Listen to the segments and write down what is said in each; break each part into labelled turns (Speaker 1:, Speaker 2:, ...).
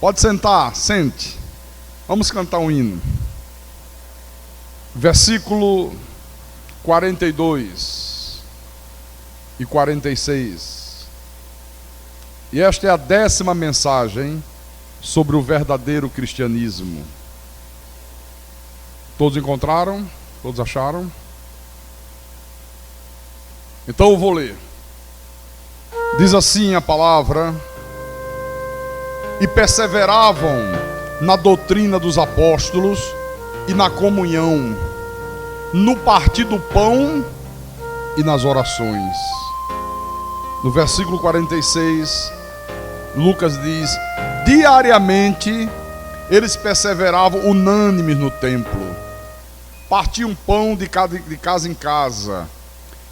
Speaker 1: Pode sentar, sente. Vamos cantar um hino. Versículo 42 e 46. E esta é a 10ª mensagem sobre o verdadeiro cristianismo. Todos encontraram? Todos acharam? Então eu vou ler. Diz assim a palavra: e perseveravam na doutrina dos apóstolos e na comunhão, no partir do pão e nas orações. No versículo 46, Lucas diz: diariamente eles perseveravam unânimes no templo, partiam pão de casa em casa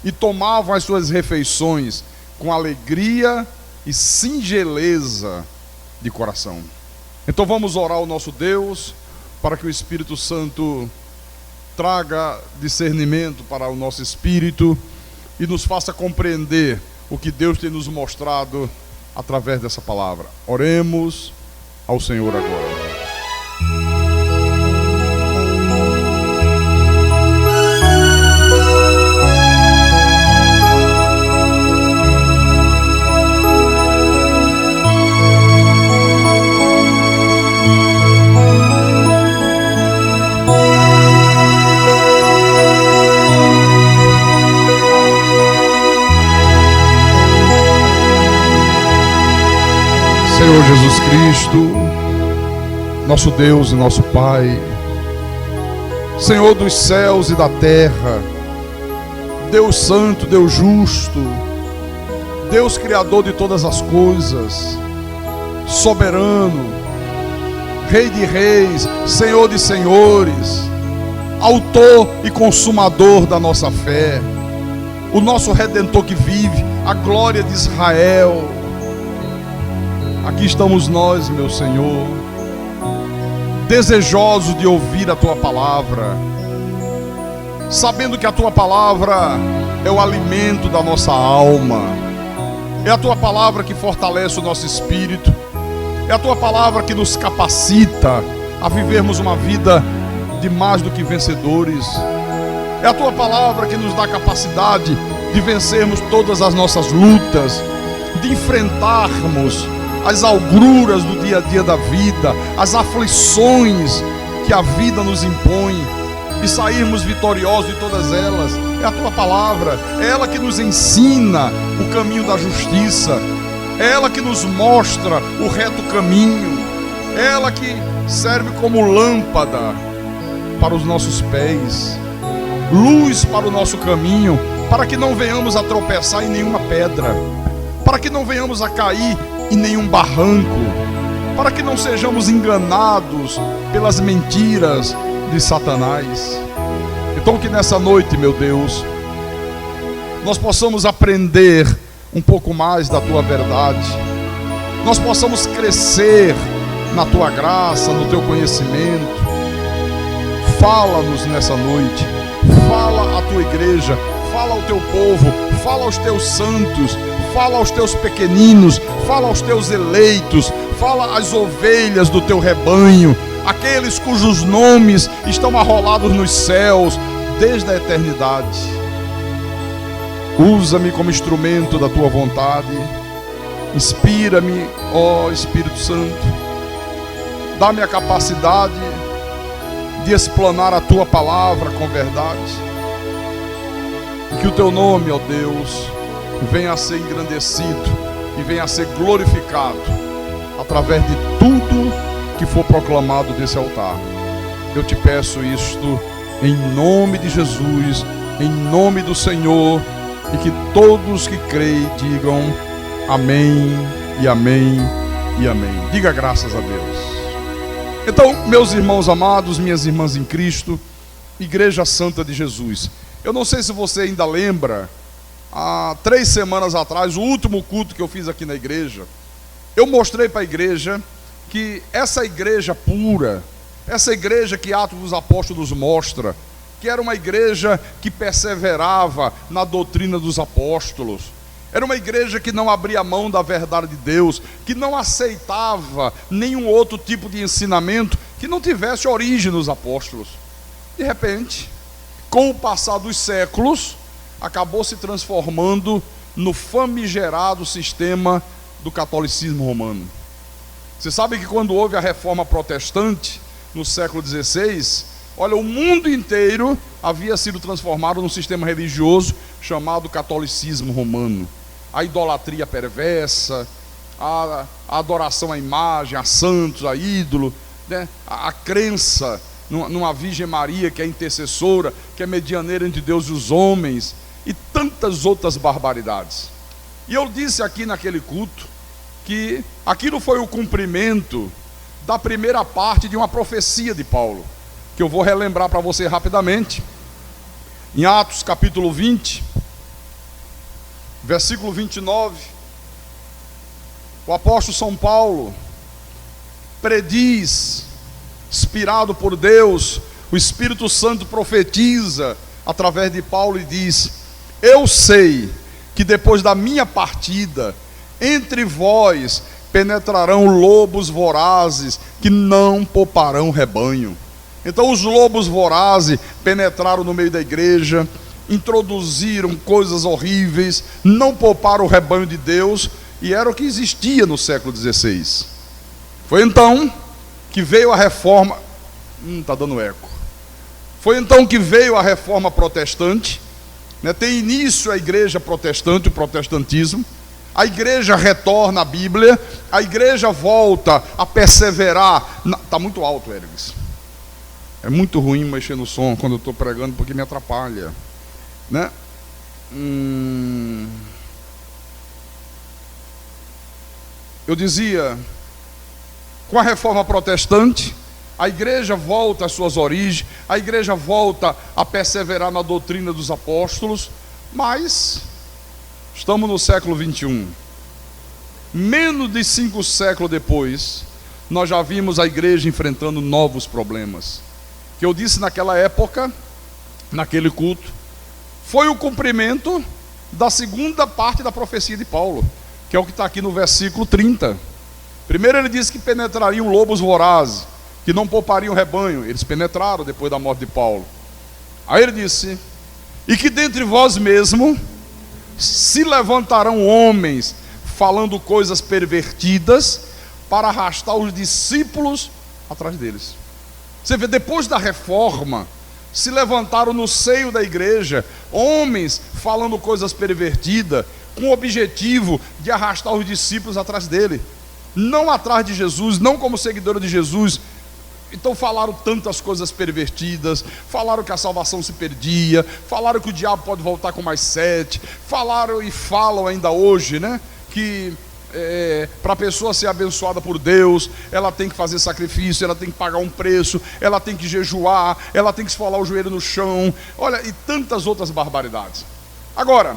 Speaker 1: e tomavam as suas refeições com alegria e singeleza de coração. Então vamos orar ao nosso Deus para que o Espírito Santo traga discernimento para o nosso espírito e nos faça compreender o que Deus tem nos mostrado através dessa palavra. Oremos ao Senhor agora. Senhor Jesus Cristo, nosso Deus e nosso Pai, Senhor dos céus e da terra, Deus santo, Deus justo, Deus criador de todas as coisas, soberano, Rei de reis, Senhor de senhores, autor e consumador da nossa fé, o nosso Redentor que vive, a glória de Israel. Aqui estamos nós, meu Senhor, desejosos de ouvir a Tua palavra, sabendo que a Tua palavra é o alimento da nossa alma, é a Tua palavra que fortalece o nosso espírito, é a Tua palavra que nos capacita a vivermos uma vida de mais do que vencedores, é a Tua palavra que nos dá capacidade de vencermos todas as nossas lutas, de enfrentarmos as agruras do dia a dia da vida, as aflições que a vida nos impõe e sairmos vitoriosos de todas elas. É a Tua palavra, é ela que nos ensina o caminho da justiça, é ela que nos mostra o reto caminho, é ela que serve como lâmpada para os nossos pés, luz para o nosso caminho, para que não venhamos a tropeçar em nenhuma pedra, para que não venhamos a cair em nenhum barranco, para que não sejamos enganados pelas mentiras de Satanás. Então que nessa noite, meu Deus, nós possamos aprender um pouco mais da Tua verdade, nós possamos crescer na Tua graça, no Teu conhecimento. Fala-nos nessa noite, fala à Tua igreja, fala ao Teu povo, fala aos Teus santos, fala aos Teus pequeninos, fala aos Teus eleitos, fala às ovelhas do Teu rebanho, aqueles cujos nomes estão arrolados nos céus desde a eternidade. Usa-me como instrumento da Tua vontade, inspira-me, ó Espírito Santo, dá-me a capacidade de explanar a Tua palavra com verdade, que o Teu nome, ó Deus, venha a ser engrandecido e venha a ser glorificado através de tudo que for proclamado desse altar. Eu te peço isto em nome de Jesus, em nome do Senhor, e que todos que creem digam amém e amém e amém. Diga graças a Deus. Então, meus irmãos amados, minhas irmãs em Cristo, Igreja Santa de Jesus, eu não sei se você ainda lembra, há 3 semanas atrás, o último culto que eu fiz aqui na igreja, eu mostrei para a igreja que essa igreja pura, essa igreja que Atos dos Apóstolos mostra, que era uma igreja que perseverava na doutrina dos apóstolos, Era uma igreja que não abria mão da verdade de Deus, que não aceitava nenhum outro tipo de ensinamento que não tivesse origem nos apóstolos. De repente, com o passar dos séculos, acabou se transformando no famigerado sistema do catolicismo romano. Você sabe que quando houve a reforma protestante, no século XVI, olha, o mundo inteiro havia sido transformado num sistema religioso chamado catolicismo romano. A idolatria perversa, a adoração à imagem, a santos, a ídolo, né? a crença numa Virgem Maria que é intercessora, que é medianeira entre Deus e os homens, e tantas outras barbaridades. E eu disse aqui naquele culto que aquilo foi o cumprimento da primeira parte de uma profecia de Paulo, que eu vou relembrar para você rapidamente. Em Atos capítulo 20, versículo 29, o apóstolo São Paulo prediz, inspirado por Deus, o Espírito Santo profetiza através de Paulo e diz: eu sei que depois da minha partida, entre vós penetrarão lobos vorazes que não pouparão rebanho. Então os lobos vorazes penetraram no meio da igreja, introduziram coisas horríveis, não pouparam o rebanho de Deus, e era o que existia no século XVI. Foi então que veio a reforma. Está dando eco. Foi então que veio a reforma protestante, né? Tem início a igreja protestante, o protestantismo. A igreja retorna à Bíblia, a igreja volta a perseverar. Está muito alto, Ergues. É muito ruim mexer no som quando eu estou pregando, porque me atrapalha, né? Eu dizia, com a reforma protestante, a igreja volta às suas origens, a igreja volta a perseverar na doutrina dos apóstolos, mas estamos no século 21. Menos de 5 séculos depois, nós já vimos a igreja enfrentando novos problemas. Que eu disse naquela época, naquele culto, foi o cumprimento da segunda parte da profecia de Paulo, que é o que está aqui no versículo 30. Primeiro ele disse que penetrariam lobos vorazes, que não poupariam o rebanho. Eles penetraram depois da morte de Paulo. Aí ele disse: e que dentre vós mesmo se levantarão homens falando coisas pervertidas para arrastar os discípulos atrás deles. Você vê, depois da reforma, se levantaram no seio da igreja homens falando coisas pervertidas, com o objetivo de arrastar os discípulos atrás dele, não atrás de Jesus, não como seguidores de Jesus. Então falaram tantas coisas pervertidas, falaram que a salvação se perdia, falaram que o diabo pode voltar com mais 7, falaram e falam ainda hoje, né, que para a pessoa ser abençoada por Deus, ela tem que fazer sacrifício, ela tem que pagar um preço, ela tem que jejuar, ela tem que esfolar o joelho no chão, olha, e tantas outras barbaridades. Agora,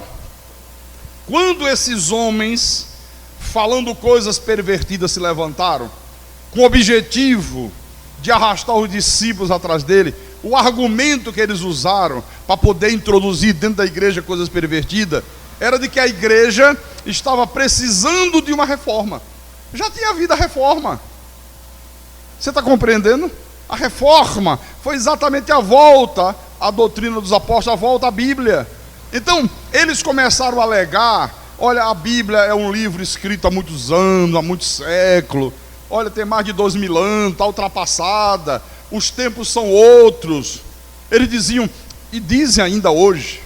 Speaker 1: quando esses homens falando coisas pervertidas se levantaram, com o objetivo de arrastar os discípulos atrás dele, o argumento que eles usaram para poder introduzir dentro da igreja coisas pervertidas era de que a igreja estava precisando de uma reforma. Já tinha havido a reforma. Você está compreendendo? A reforma foi exatamente a volta à doutrina dos apóstolos, a volta à Bíblia. Então, eles começaram a alegar: olha, a Bíblia é um livro escrito há muitos anos, há muitos séculos. Olha, tem mais de 2000 anos, está ultrapassada, os tempos são outros. Eles diziam, e dizem ainda hoje,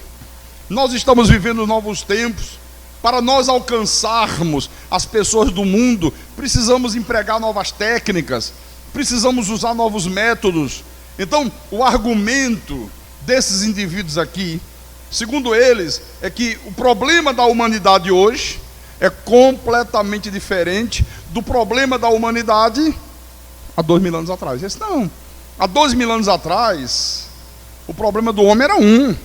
Speaker 1: nós estamos vivendo novos tempos. Para nós alcançarmos as pessoas do mundo, precisamos empregar novas técnicas, precisamos usar novos métodos. Então, o argumento desses indivíduos aqui, segundo eles, é que o problema da humanidade hoje é completamente diferente do problema da humanidade há 2000 anos atrás. Esse não. Há 2000 anos atrás, o problema do homem era um.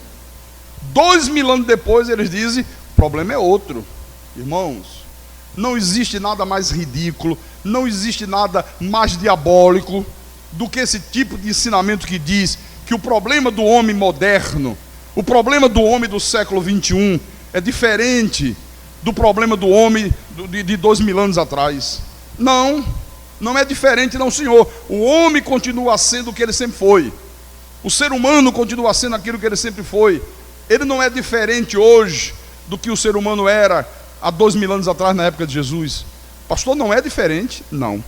Speaker 1: 2000 anos depois, eles dizem, o problema é outro. Irmãos, não existe nada mais ridículo, não existe nada mais diabólico do que esse tipo de ensinamento que diz que o problema do homem moderno, o problema do homem do século 21 é diferente do problema do homem de 2000 anos atrás. Não, não é diferente não, senhor. O homem continua sendo o que ele sempre foi. O ser humano continua sendo aquilo que ele sempre foi. Ele não é diferente hoje do que o ser humano era há 2000 anos atrás, na época de Jesus. Pastor, não é diferente? Não.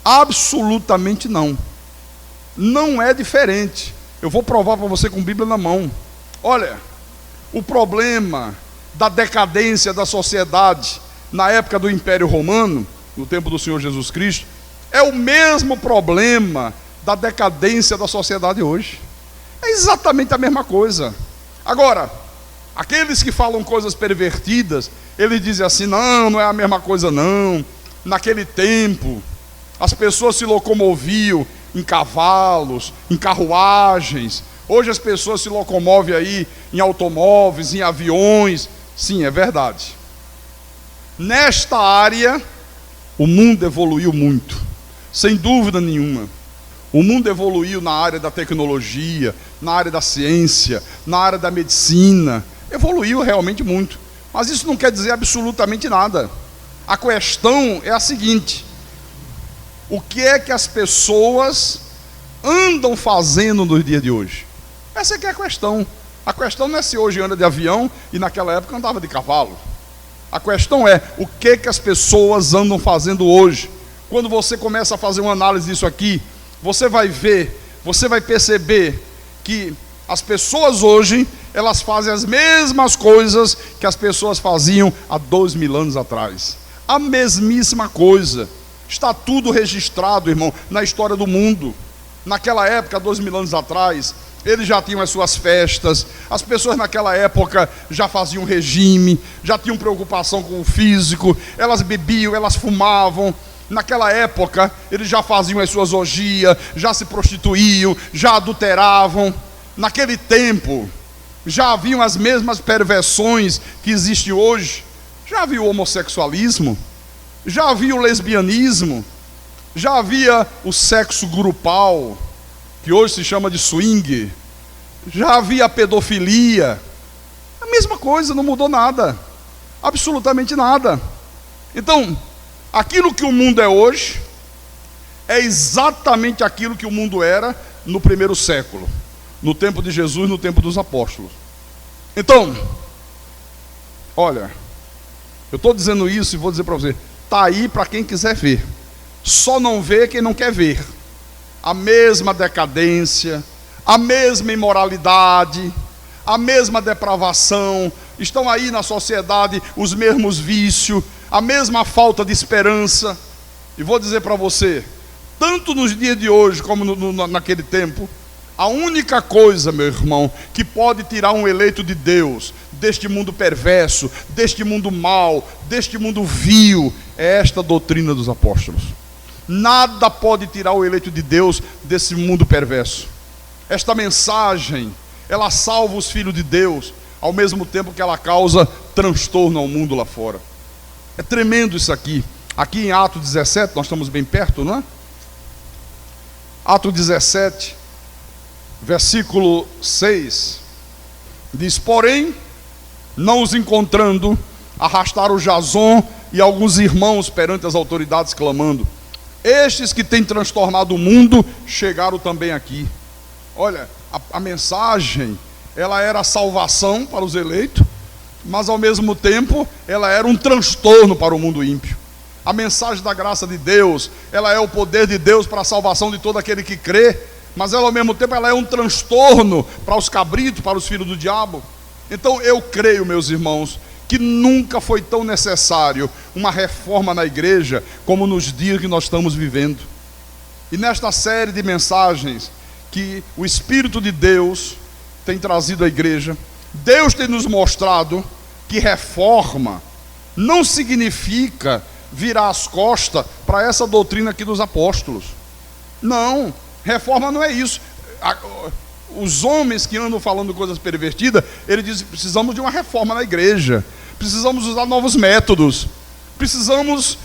Speaker 1: Absolutamente não. Não é diferente. Eu vou provar para você com a Bíblia na mão. Olha, o problema da decadência da sociedade na época do Império Romano, no tempo do Senhor Jesus Cristo, é o mesmo problema da decadência da sociedade hoje. É exatamente a mesma coisa. Agora, aqueles que falam coisas pervertidas, eles dizem assim: não, não é a mesma coisa não. Naquele tempo, as pessoas se locomoviam em cavalos, em carruagens. Hoje as pessoas se locomovem aí em automóveis, em aviões. Sim, é verdade. Nesta área, o mundo evoluiu muito, sem dúvida nenhuma. O mundo evoluiu na área da tecnologia, na área da ciência, na área da medicina. Evoluiu realmente muito. Mas isso não quer dizer absolutamente nada. A questão é a seguinte: o que é que as pessoas andam fazendo nos dias de hoje? Essa é que é a questão. A questão não é se hoje anda de avião e naquela época andava de cavalo. A questão é o que é que as pessoas andam fazendo hoje. Quando você começa a fazer uma análise disso aqui, você vai ver, você vai perceber que as pessoas hoje, elas fazem as mesmas coisas que as pessoas faziam há 2000 anos atrás. A mesmíssima coisa. Está tudo registrado, irmão, na história do mundo. Naquela época, 2000 anos atrás, eles já tinham as suas festas. As pessoas naquela época já faziam regime, já tinham preocupação com o físico. Elas bebiam, elas fumavam. Naquela época, eles já faziam as suas orgias, já se prostituíam, já adulteravam. Naquele tempo, já haviam as mesmas perversões que existem hoje. Já havia o homossexualismo, já havia o lesbianismo, já havia o sexo grupal, que hoje se chama de swing, já havia a pedofilia. A mesma coisa, não mudou nada, absolutamente nada. Então, aquilo que o mundo é hoje é exatamente aquilo que o mundo era no primeiro século, no tempo de Jesus, no tempo dos apóstolos. Então, olha, eu estou dizendo isso e vou dizer para você, está aí para quem quiser ver. Só não vê quem não quer ver. A mesma decadência, a mesma imoralidade, a mesma depravação, estão aí na sociedade os mesmos vícios, a mesma falta de esperança. E vou dizer para você, tanto nos dias de hoje como naquele tempo, a única coisa, meu irmão, que pode tirar um eleito de Deus deste mundo perverso, deste mundo mau, deste mundo vil, é esta doutrina dos apóstolos. Nada pode tirar o eleito de Deus desse mundo perverso. Esta mensagem, ela salva os filhos de Deus, ao mesmo tempo que ela causa transtorno ao mundo lá fora. É tremendo isso aqui. Aqui em Atos 17, nós estamos bem perto, não é? Atos 17, versículo 6, diz: porém, não os encontrando, arrastaram Jason e alguns irmãos perante as autoridades, clamando: estes que têm transtornado o mundo, chegaram também aqui. Olha, a mensagem, ela era a salvação para os eleitos, mas ao mesmo tempo, ela era um transtorno para o mundo ímpio. A mensagem da graça de Deus, ela é o poder de Deus para a salvação de todo aquele que crê, mas ela ao mesmo tempo, ela é um transtorno para os cabritos, para os filhos do diabo. Então eu creio, meus irmãos, que nunca foi tão necessário uma reforma na igreja como nos dias que nós estamos vivendo. E nesta série de mensagens que o Espírito de Deus tem trazido à igreja, Deus tem nos mostrado que reforma não significa virar as costas para essa doutrina aqui dos apóstolos. Não, reforma não é isso. Os homens que andam falando coisas pervertidas, eles dizem: precisamos de uma reforma na igreja, precisamos usar novos métodos, precisamos,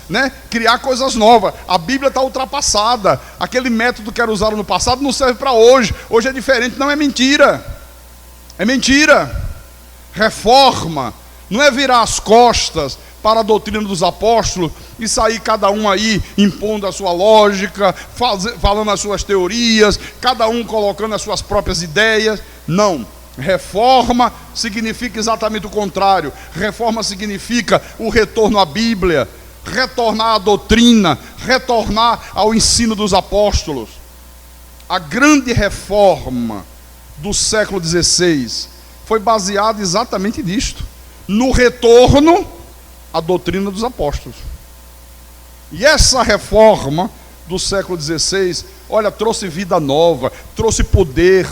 Speaker 1: criar coisas novas. A Bíblia está ultrapassada, aquele método que era usado no passado não serve para hoje, hoje é diferente. Não, é mentira, é mentira. Reforma Não é virar as costas para a doutrina dos apóstolos e sair cada um aí impondo a sua lógica, falando as suas teorias, cada um colocando as suas próprias ideias. Não. Reforma significa exatamente o contrário. Reforma significa o retorno à Bíblia, retornar à doutrina, retornar ao ensino dos apóstolos. A grande reforma do século XVI foi baseada exatamente nisto, no retorno à doutrina dos apóstolos. E essa reforma do século XVI, olha, trouxe vida nova, trouxe poder,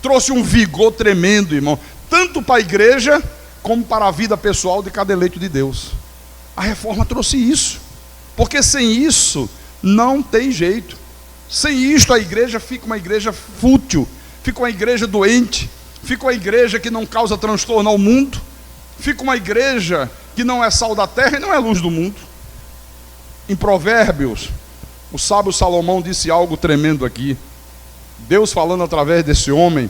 Speaker 1: trouxe um vigor tremendo, irmão, tanto para a igreja como para a vida pessoal de cada eleito de Deus. A reforma trouxe isso, porque sem isso não tem jeito. Sem isto a igreja fica uma igreja fútil, fica uma igreja doente, fica uma igreja que não causa transtorno ao mundo, fica uma igreja que não é sal da terra e não é luz do mundo. Em Provérbios, o sábio Salomão disse algo tremendo aqui. Deus falando através desse homem,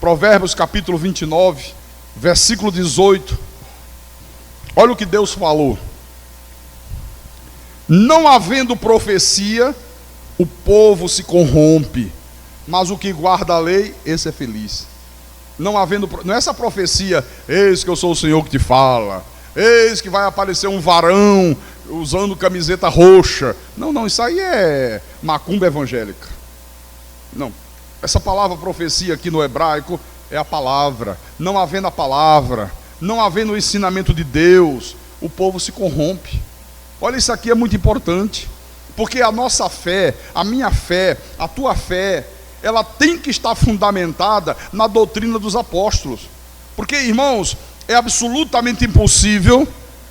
Speaker 1: Provérbios capítulo 29, versículo 18. Olha o que Deus falou. Não havendo profecia, o povo se corrompe, mas o que guarda a lei, esse é feliz. Não é essa profecia, eis que eu sou o Senhor que te fala, eis que vai aparecer um varão usando camiseta roxa. Não, isso aí é macumba evangélica. Não, essa palavra profecia aqui no hebraico é a palavra. Não havendo a palavra, não havendo o ensinamento de Deus, o povo se corrompe. Olha, isso aqui é muito importante, porque a nossa fé, a minha fé, a tua fé, ela tem que estar fundamentada na doutrina dos apóstolos. Porque, irmãos, é absolutamente impossível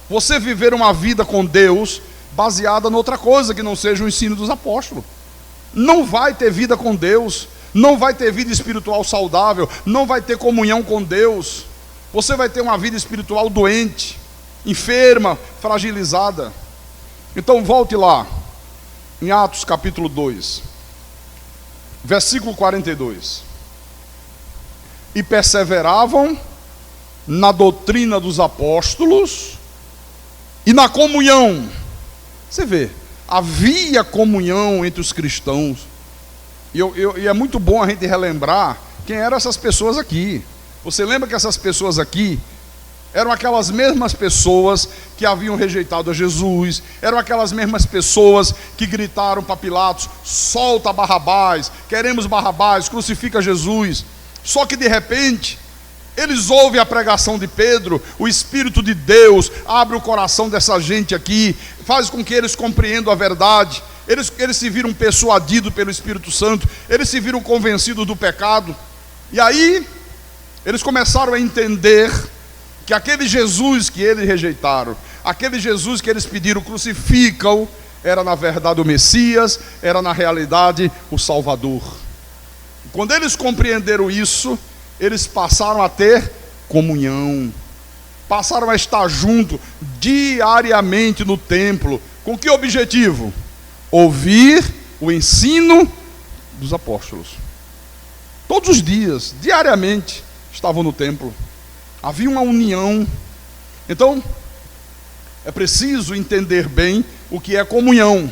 Speaker 1: você viver uma vida com Deus baseada em outra coisa que não seja o ensino dos apóstolos. Não vai ter vida com Deus, não vai ter vida espiritual saudável, não vai ter comunhão com Deus. Você vai ter uma vida espiritual doente, enferma, fragilizada. Então volte lá, em Atos capítulo 2, versículo 42. E perseveravam na doutrina dos apóstolos e na comunhão. Você vê, havia comunhão entre os cristãos. E é muito bom a gente relembrar quem eram essas pessoas aqui. Você lembra que essas pessoas aqui eram aquelas mesmas pessoas que haviam rejeitado a Jesus, eram aquelas mesmas pessoas que gritaram para Pilatos: solta Barrabás, queremos Barrabás, crucifica Jesus. Só que de repente eles ouvem a pregação de Pedro, o Espírito de Deus abre o coração dessa gente aqui, faz com que eles compreendam a verdade. Eles se viram persuadidos pelo Espírito Santo, eles se viram convencidos do pecado. E aí eles começaram a entender que aquele Jesus que eles rejeitaram, aquele Jesus que eles pediram crucifica-o, era na verdade o Messias, era na realidade o Salvador. E quando eles compreenderam isso, eles passaram a ter comunhão, passaram a estar junto diariamente no templo. Com que objetivo? Ouvir o ensino dos apóstolos. Todos os dias, diariamente, estavam no templo. Havia uma união. Então, é preciso entender bem o que é comunhão.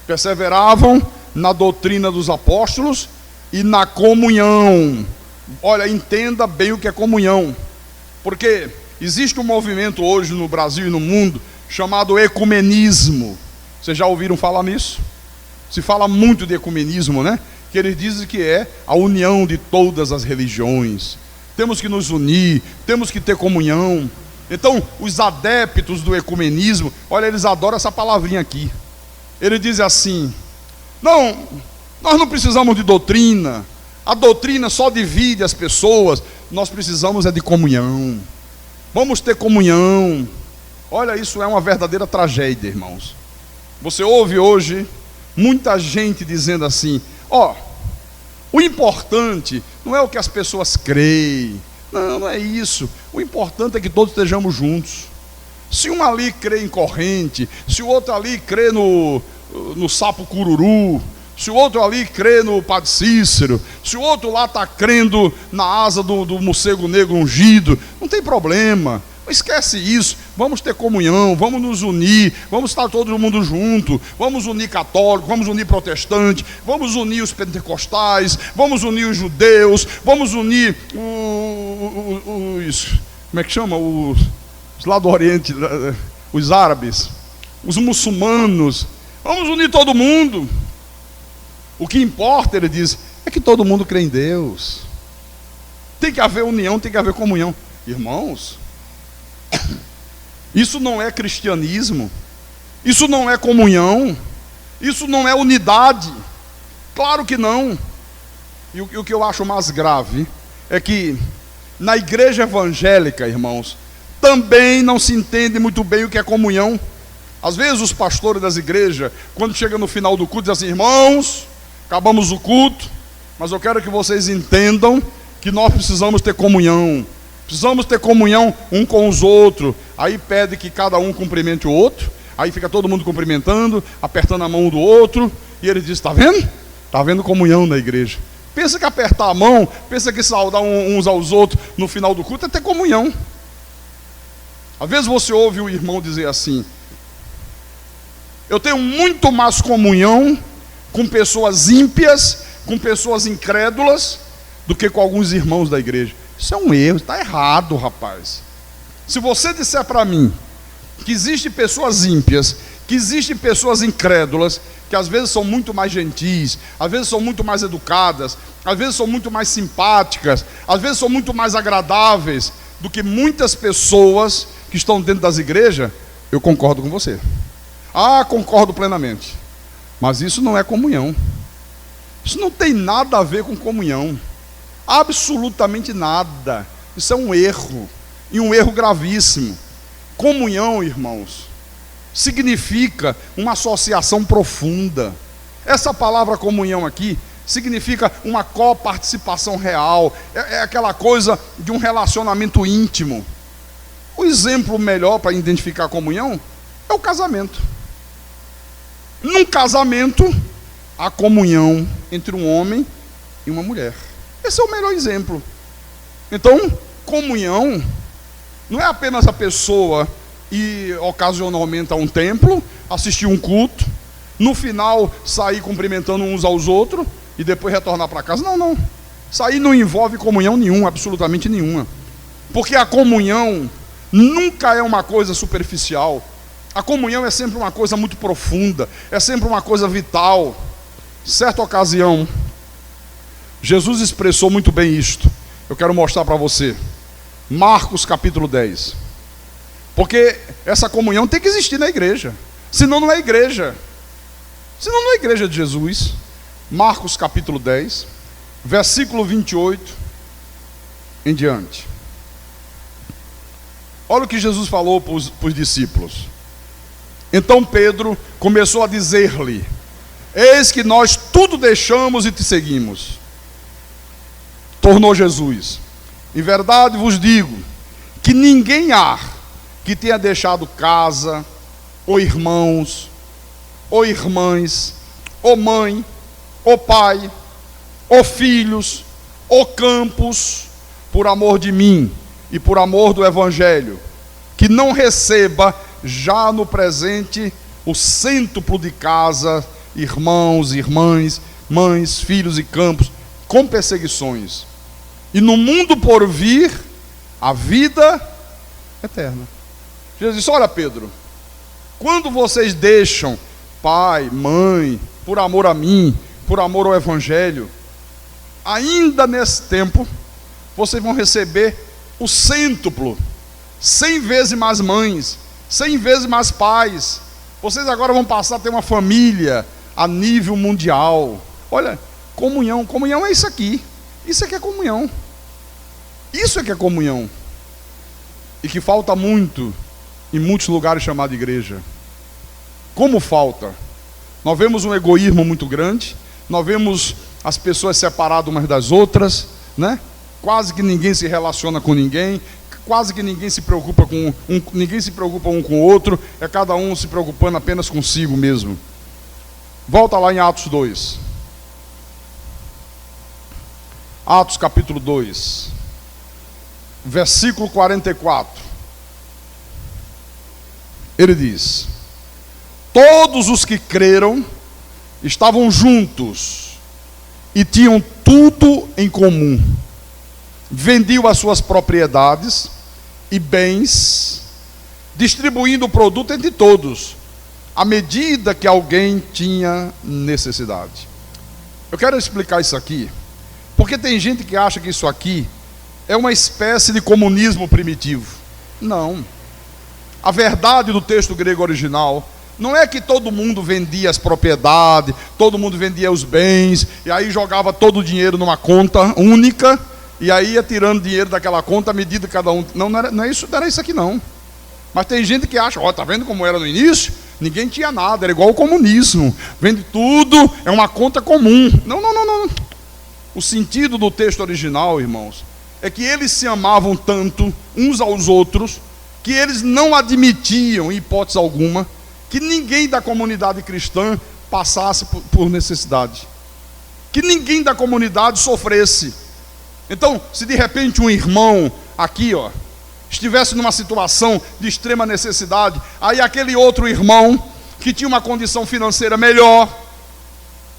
Speaker 1: Perseveravam na doutrina dos apóstolos e na comunhão. Olha, entenda bem o que é comunhão. Porque existe um movimento hoje no Brasil e no mundo chamado ecumenismo. Vocês já ouviram falar nisso? Se fala muito de ecumenismo, né? Que eles dizem que é a união de todas as religiões. Temos que nos unir, temos que ter comunhão. Então, os adeptos do ecumenismo, olha, eles adoram essa palavrinha aqui. Eles dizem assim: não, nós não precisamos de doutrina. A doutrina só divide as pessoas. Nós precisamos é de comunhão. Vamos ter comunhão. Olha, isso é uma verdadeira tragédia, irmãos. Você ouve hoje muita gente dizendo assim: o importante não é o que as pessoas creem. Não é isso. O importante é que todos estejamos juntos. Se um ali crê em corrente, se o outro ali crê no sapo cururu, se o outro ali crê no Padre Cícero, se o outro lá está crendo na asa do morcego negro ungido, não tem problema. Esquece isso, vamos ter comunhão, vamos nos unir, vamos estar todo mundo junto, vamos unir católicos, vamos unir protestantes, vamos unir os pentecostais, vamos unir os judeus, vamos unir os como é que chama? Os lá do Oriente, os árabes, os muçulmanos, vamos unir todo mundo. O que importa, ele diz, é que todo mundo crê em Deus. Tem que haver união, tem que haver comunhão. Irmãos, isso não é cristianismo, isso não é comunhão, isso não é unidade. Claro que não. E o que eu acho mais grave é que na igreja evangélica, irmãos, também não se entende muito bem o que é comunhão. Às vezes os pastores das igrejas, quando chega no final do culto, dizem assim: irmãos, acabamos o culto, mas eu quero que vocês entendam que nós precisamos ter comunhão. Precisamos ter comunhão um com os outros. Aí pede que cada um cumprimente o outro. Aí fica todo mundo cumprimentando, apertando a mão um do outro. E ele diz: está vendo? Está havendo comunhão na igreja. Pensa que apertar a mão, pensa que saudar uns aos outros no final do culto é ter comunhão. Às vezes você ouve o irmão dizer assim: eu tenho muito mais comunhão com pessoas ímpias, com pessoas incrédulas, do que com alguns irmãos da igreja. Isso é um erro, está errado, rapaz. Se você disser para mim que existem pessoas ímpias, que existem pessoas incrédulas, que às vezes são muito mais gentis, às vezes são muito mais educadas, às vezes são muito mais simpáticas, às vezes são muito mais agradáveis do que muitas pessoas que estão dentro das igrejas, eu concordo com você. Concordo plenamente. Mas isso não é comunhão. Isso não tem nada a ver com comunhão. Absolutamente nada. Isso é um erro, e um erro gravíssimo. Comunhão, irmãos, significa uma associação profunda. Essa palavra comunhão aqui significa uma coparticipação real. É aquela coisa de um relacionamento íntimo. O exemplo melhor para identificar a comunhão é o casamento. Num casamento, há comunhão entre um homem e uma mulher. Esse é o melhor exemplo. Então, comunhão não é apenas a pessoa ir ocasionalmente a um templo, assistir um culto, no final sair cumprimentando uns aos outros e depois retornar para casa. Não. Isso aí não envolve comunhão nenhuma, absolutamente nenhuma. Porque a comunhão nunca é uma coisa superficial. A comunhão é sempre uma coisa muito profunda, é sempre uma coisa vital. Certa ocasião, Jesus expressou muito bem isto. Eu quero mostrar para você. Marcos capítulo 10. Porque essa comunhão tem que existir na igreja. Senão não é igreja. Senão não é igreja de Jesus. Marcos capítulo 10, versículo 28 em diante. Olha o que Jesus falou para os discípulos. Então Pedro começou a dizer-lhe: eis que nós tudo deixamos e te seguimos. Tornou Jesus: em verdade vos digo que ninguém há que tenha deixado casa, ou irmãos, ou irmãs, ou mãe, ou pai, ou filhos, ou campos, por amor de mim e por amor do Evangelho, que não receba já no presente o cêntuplo de casa, irmãos, irmãs, mães, filhos e campos, com perseguições, e no mundo por vir a vida eterna. Jesus disse: olha, Pedro, quando vocês deixam pai, mãe, por amor a mim, por amor ao Evangelho, ainda nesse tempo vocês vão receber o cêntuplo, 100 vezes mais mães, 100 vezes mais pais. Vocês agora vão passar a ter uma família a nível mundial. Olha, comunhão é isso aqui. Isso é que é comunhão. Isso é que é comunhão. E que falta muito em muitos lugares chamado igreja. Como falta? Nós vemos um egoísmo muito grande. Nós vemos as pessoas separadas umas das outras, né? Quase que ninguém se relaciona com ninguém. Quase que ninguém se preocupa ninguém se preocupa um com o outro. É cada um se preocupando apenas consigo mesmo. Volta lá em Atos 2. Atos capítulo 2, versículo 44. Ele diz: todos os que creram estavam juntos e tinham tudo em comum. Vendiam as suas propriedades e bens, distribuindo o produto entre todos, à medida que alguém tinha necessidade. Eu quero explicar isso aqui, porque tem gente que acha que isso aqui é uma espécie de comunismo primitivo. Não. A verdade do texto grego original não é que todo mundo vendia as propriedades, todo mundo vendia os bens, e aí jogava todo o dinheiro numa conta única, e aí ia tirando dinheiro daquela conta à medida que cada um... Não era isso aqui não. Mas tem gente que acha, tá vendo como era no início? Ninguém tinha nada, era igual ao comunismo. Vende tudo, é uma conta comum. Não. O sentido do texto original, irmãos, é que eles se amavam tanto uns aos outros, que eles não admitiam, em hipótese alguma, que ninguém da comunidade cristã passasse por necessidade. Que ninguém da comunidade sofresse. Então, se de repente um irmão aqui, estivesse numa situação de extrema necessidade, aí aquele outro irmão que tinha uma condição financeira melhor,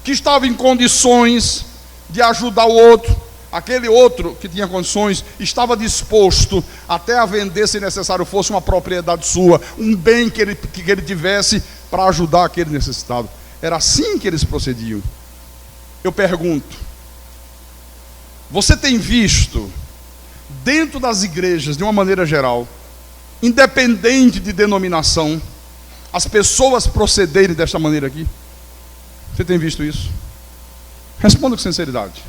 Speaker 1: que estava em condições de ajudar o outro, aquele outro que tinha condições estava disposto até a vender, se necessário fosse, uma propriedade sua, um bem que ele tivesse para ajudar aquele necessitado. Era assim que eles procediam. Eu pergunto: você tem visto dentro das igrejas, de uma maneira geral, independente de denominação, as pessoas procederem desta maneira aqui? Você tem visto isso? Responda com sinceridade.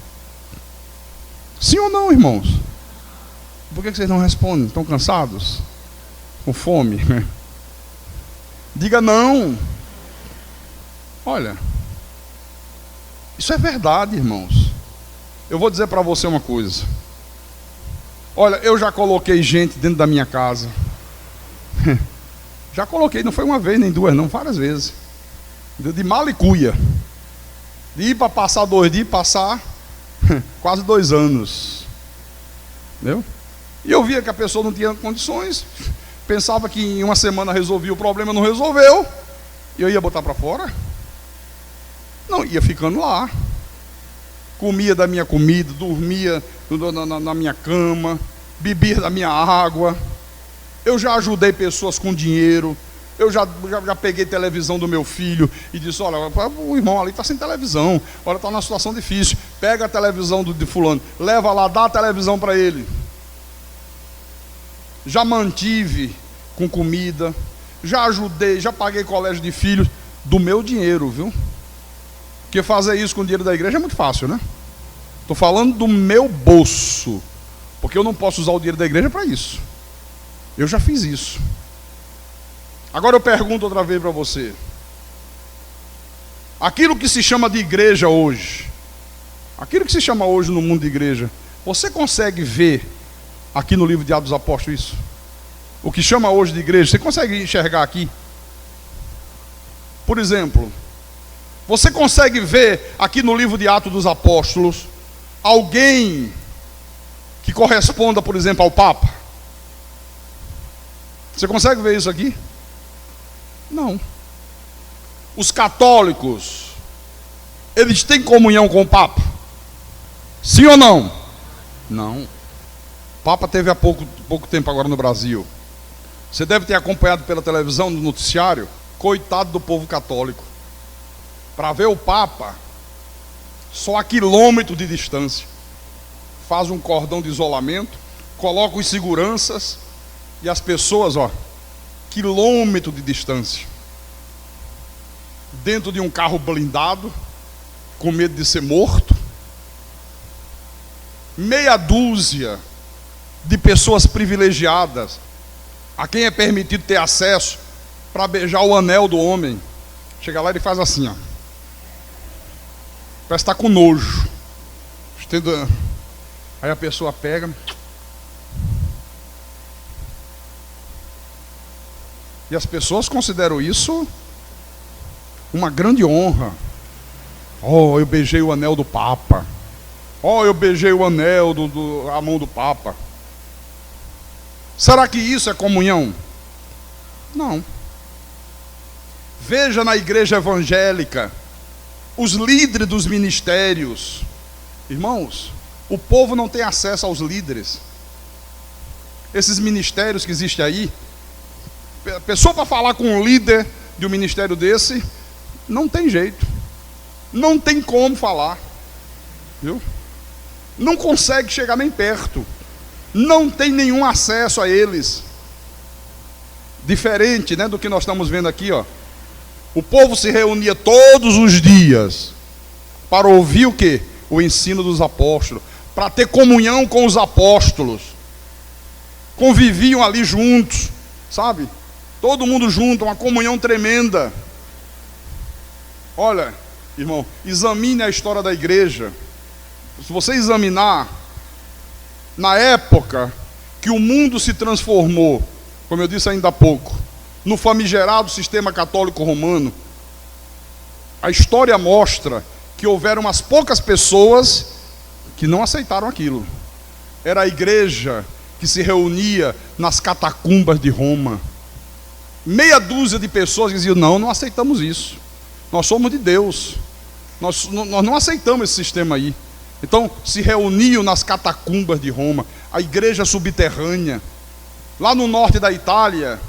Speaker 1: Sim ou não, irmãos? Por que vocês não respondem? Estão cansados? Com fome? Diga não. Olha, isso é verdade, irmãos. Eu vou dizer para você uma coisa. Olha, eu já coloquei gente dentro da minha casa. Já coloquei, não foi uma vez nem duas, não, várias vezes. De mala e cuia. De ir para passar 2 dias, passar quase 2 anos. Entendeu? E eu via que a pessoa não tinha condições. Pensava que em uma semana resolvia o problema, não resolveu. E eu ia botar para fora? Não, ia ficando lá. Comia da minha comida, dormia na minha cama, bebia da minha água. Eu já ajudei pessoas com dinheiro. Eu já peguei televisão do meu filho e disse: olha, o irmão ali está sem televisão, olha, está numa situação difícil, pega a televisão de fulano, leva lá, dá a televisão para ele. Já mantive com comida, já ajudei, já paguei colégio de filhos do meu dinheiro, viu? Porque fazer isso com o dinheiro da igreja é muito fácil, né? Estou falando do meu bolso, porque eu não posso usar o dinheiro da igreja para isso. Eu já fiz isso. Agora eu pergunto outra vez para você: aquilo que se chama de igreja hoje, aquilo que se chama hoje no mundo de igreja, você consegue ver aqui no livro de Atos dos Apóstolos isso? O que chama hoje de igreja, você consegue enxergar aqui? Por exemplo, você consegue ver aqui no livro de Atos dos Apóstolos alguém que corresponda, por exemplo, ao Papa? Você consegue ver isso aqui? Não. Os católicos, eles têm comunhão com o Papa? Sim ou não? Não. O Papa teve há pouco tempo agora no Brasil. Você deve ter acompanhado pela televisão, no noticiário. Coitado do povo católico. Para ver o Papa, só a quilômetro de distância. Faz um cordão de isolamento, coloca os seguranças e as pessoas, quilômetro de distância, dentro de um carro blindado, com medo de ser morto. Meia dúzia de pessoas privilegiadas, a quem é permitido ter acesso para beijar o anel do homem. Chega lá e ele faz assim, parece estar com nojo. Aí a pessoa pega, e as pessoas consideram isso uma grande honra. Oh, eu beijei o anel do Papa. Oh, eu beijei o anel a mão do Papa. Será que isso é comunhão? Não. Veja na igreja evangélica, os líderes dos ministérios. Irmãos, o povo não tem acesso aos líderes. Esses ministérios que existem aí, a pessoa para falar com um líder de um ministério desse, não tem jeito. Não tem como falar. Viu? Não consegue chegar nem perto. Não tem nenhum acesso a eles. Diferente, né, do que nós estamos vendo aqui, ó. O povo se reunia todos os dias para ouvir o quê? O ensino dos apóstolos, para ter comunhão com os apóstolos. Conviviam ali juntos, sabe? Todo mundo junto, uma comunhão tremenda. Olha, irmão, examine a história da igreja. Se você examinar, na época que o mundo se transformou, como eu disse ainda há pouco, no famigerado sistema católico romano, a história mostra que houveram umas poucas pessoas que não aceitaram aquilo. Era a igreja que se reunia nas catacumbas de Roma. Meia dúzia de pessoas diziam: não aceitamos isso. Nós somos de Deus. Nós não aceitamos esse sistema aí. Então se reuniam nas catacumbas de Roma, a igreja subterrânea. Lá no norte da Itália,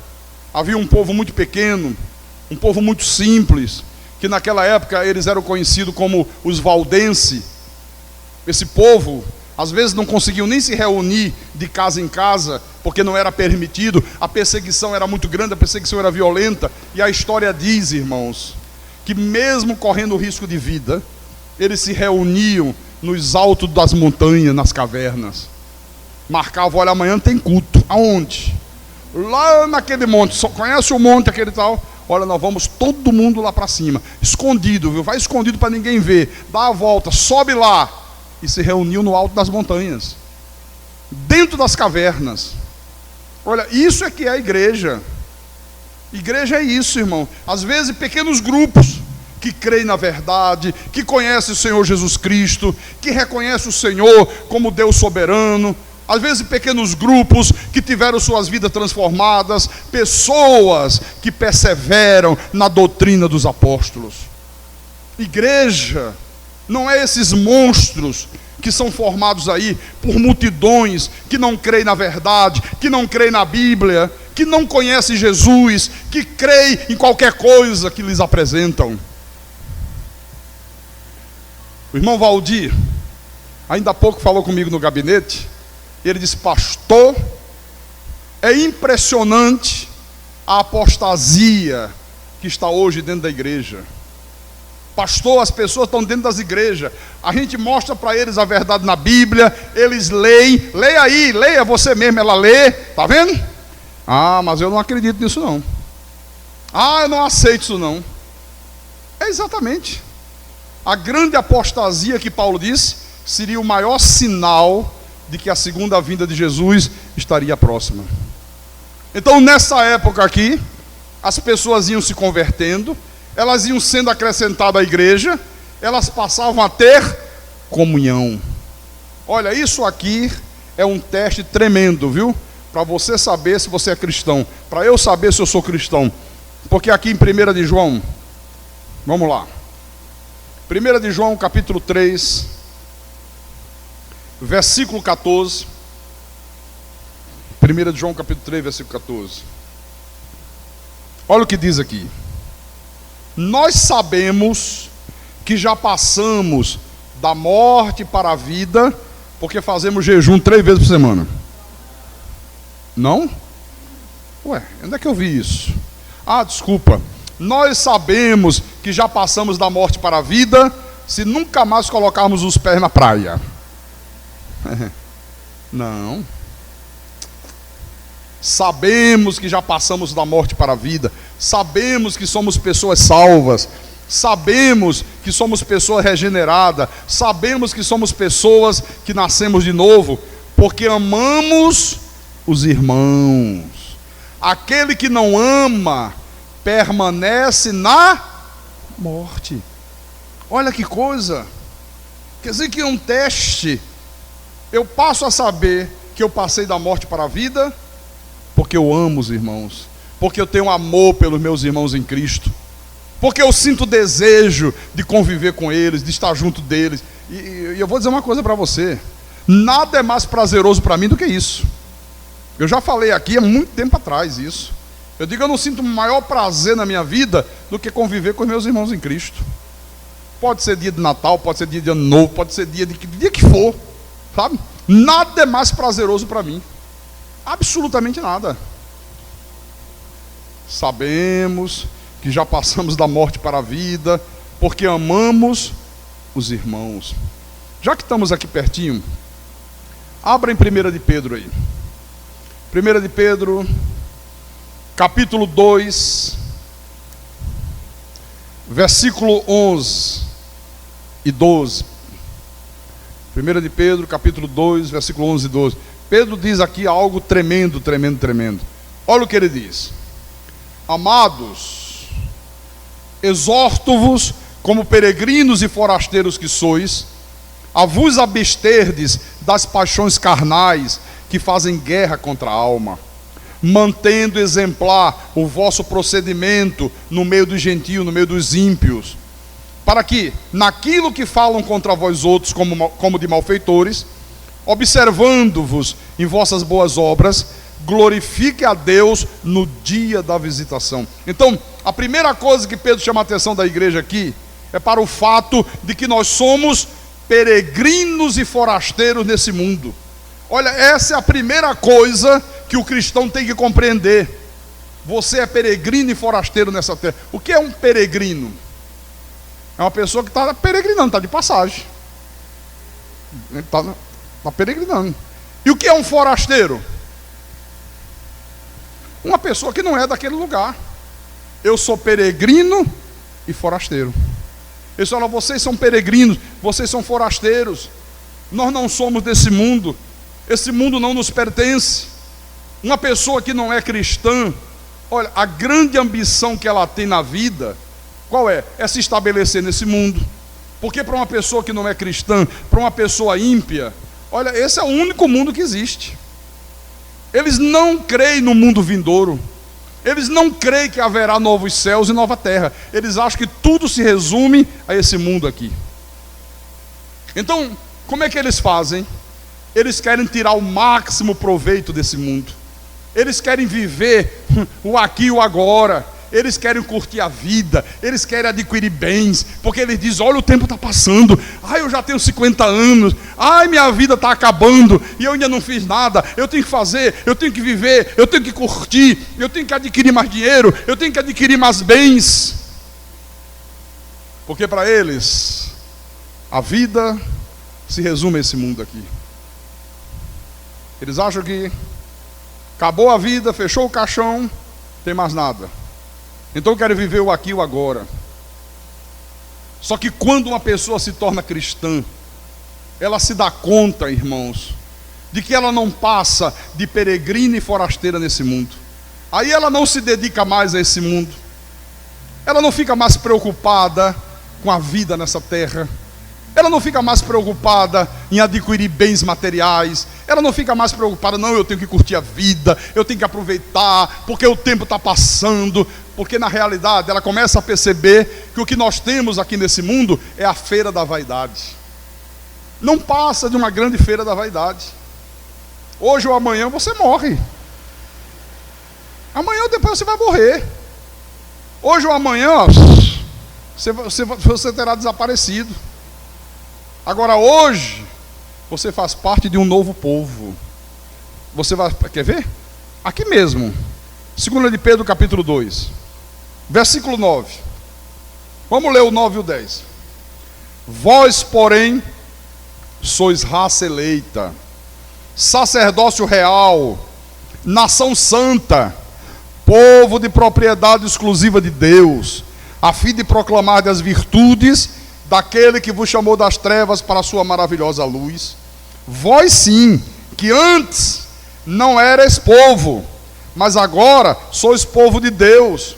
Speaker 1: havia um povo muito pequeno, um povo muito simples, que naquela época eles eram conhecidos como os valdenses. Esse povo, às vezes não conseguiam nem se reunir de casa em casa, porque não era permitido, a perseguição era muito grande, a perseguição era violenta, e a história diz, irmãos, que mesmo correndo risco de vida, eles se reuniam nos altos das montanhas, nas cavernas. Marcavam: olha, amanhã tem culto. Aonde? Lá naquele monte. Só conhece o monte aquele tal? Olha, nós vamos todo mundo lá para cima, escondido, viu? Vai escondido para ninguém ver. Dá a volta, sobe lá. E se reuniu no alto das montanhas, dentro das cavernas. Olha, isso é que é a igreja. Igreja é isso, irmão. Às vezes pequenos grupos que creem na verdade, que conhecem o Senhor Jesus Cristo, que reconhecem o Senhor como Deus soberano. Às vezes pequenos grupos que tiveram suas vidas transformadas, pessoas que perseveram na doutrina dos apóstolos. Igreja não é esses monstros que são formados aí por multidões que não creem na verdade, que não creem na Bíblia, que não conhecem Jesus, que creem em qualquer coisa que lhes apresentam. O irmão Valdir, ainda há pouco falou comigo no gabinete. Ele disse: pastor, é impressionante a apostasia que está hoje dentro da igreja. Pastor, as pessoas estão dentro das igrejas, a gente mostra para eles a verdade na Bíblia, eles leem. Leia aí, leia você mesmo, ela lê, está vendo? Ah, mas eu não acredito nisso não. Ah, eu não aceito isso não. É exatamente. A grande apostasia que Paulo disse seria o maior sinal de que a segunda vinda de Jesus estaria próxima. Então, nessa época aqui, as pessoas iam se convertendo, elas iam sendo acrescentadas à igreja, elas passavam a ter comunhão. Olha, isso aqui é um teste tremendo, viu? Para você saber se você é cristão, para eu saber se eu sou cristão. Porque aqui em 1 de João, vamos lá. 1 de João, capítulo 3, versículo 14. 1 de João, capítulo 3, versículo 14. Olha o que diz aqui. Nós sabemos que já passamos da morte para a vida, porque fazemos jejum 3 vezes por semana. Não? Ué, onde é que eu vi isso? Ah, desculpa. Nós sabemos que já passamos da morte para a vida, se nunca mais colocarmos os pés na praia. Não. Sabemos que já passamos da morte para a vida. Sabemos que somos pessoas salvas. Sabemos que somos pessoas regeneradas. Sabemos que somos pessoas que nascemos de novo, porque amamos os irmãos. Aquele que não ama permanece na morte. Olha que coisa. Quer dizer que é um teste. Eu passo a saber que eu passei da morte para a vida porque eu amo os irmãos, porque eu tenho amor pelos meus irmãos em Cristo. porque eu sinto desejo de conviver com eles, de estar junto deles. E eu vou dizer uma coisa para você: nada é mais prazeroso para mim do que isso. Eu já falei aqui há muito tempo atrás isso. Eu digo, eu não sinto maior prazer na minha vida do que conviver com os meus irmãos em Cristo. Pode ser dia de Natal, pode ser dia de Ano Novo, pode ser dia que for, sabe? Nada é mais prazeroso para mim. Absolutamente nada. Sabemos que já passamos da morte para a vida, porque amamos os irmãos. Já que estamos aqui pertinho, abra em 1 de Pedro aí. 1 de Pedro, capítulo 2, versículo 11 e 12. 1 de Pedro, capítulo 2, versículo 11 e 12. Pedro diz aqui algo tremendo, tremendo, tremendo. Olha o que ele diz: amados, exorto-vos como peregrinos e forasteiros que sois, a vos absterdes das paixões carnais que fazem guerra contra a alma, mantendo exemplar o vosso procedimento no meio dos gentios, no meio dos ímpios, para que, naquilo que falam contra vós outros como de malfeitores, observando-vos em vossas boas obras, glorifique a Deus no dia da visitação. Então, a primeira coisa que Pedro chama a atenção da igreja aqui é para o fato de que nós somos peregrinos e forasteiros nesse mundo. Olha, essa é a primeira coisa que o cristão tem que compreender. Você é peregrino e forasteiro nessa terra. O que é um peregrino? É uma pessoa que está peregrinando, está de passagem. Está peregrinando. E o que é um forasteiro? Uma pessoa que não é daquele lugar. Eu sou peregrino e forasteiro. Ele fala, vocês são peregrinos, vocês são forasteiros. Nós não somos desse mundo. Esse mundo não nos pertence. Uma pessoa que não é cristã, olha, a grande ambição que ela tem na vida, qual é? É se estabelecer nesse mundo. Porque para uma pessoa que não é cristã, para uma pessoa ímpia, olha, esse é o único mundo que existe. Eles não creem no mundo vindouro. Eles não creem que haverá novos céus e nova terra. Eles acham que tudo se resume a esse mundo aqui. Então, como é que eles fazem? Eles querem tirar o máximo proveito desse mundo. Eles querem viver o aqui e o agora. Eles querem curtir a vida. Eles querem adquirir bens. Porque eles dizem, olha, o tempo está passando. Ai, eu já tenho 50 anos. Ai, minha vida está acabando. E eu ainda não fiz nada. Eu tenho que fazer, eu tenho que viver, eu tenho que curtir. Eu tenho que adquirir mais dinheiro. Eu tenho que adquirir mais bens. Porque para eles, a vida se resume a esse mundo aqui. Eles acham que acabou a vida, fechou o caixão, não tem mais nada. Então eu quero viver o aqui e o agora. Só que quando uma pessoa se torna cristã, ela se dá conta, irmãos, de que ela não passa de peregrina e forasteira nesse mundo. Aí ela não se dedica mais a esse mundo. Ela não fica mais preocupada com a vida nessa terra. Ela não fica mais preocupada em adquirir bens materiais. Ela não fica mais preocupada, não, eu tenho que curtir a vida, eu tenho que aproveitar, porque o tempo está passando. Porque na realidade ela começa a perceber que o que nós temos aqui nesse mundo é a feira da vaidade. Não passa de uma grande feira da vaidade. Hoje ou amanhã você morre. Amanhã ou depois você vai morrer. Hoje ou amanhã você terá desaparecido. Agora hoje você faz parte de um novo povo. Você vai, quer ver? Aqui mesmo, 2 de Pedro capítulo 2, versículo 9. Vamos ler o 9 e o 10. Vós, porém, sois raça eleita, sacerdócio real, nação santa, povo de propriedade exclusiva de Deus, a fim de proclamar as virtudes daquele que vos chamou das trevas para a sua maravilhosa luz. Vós sim, que antes não erais povo, mas agora sois povo de Deus,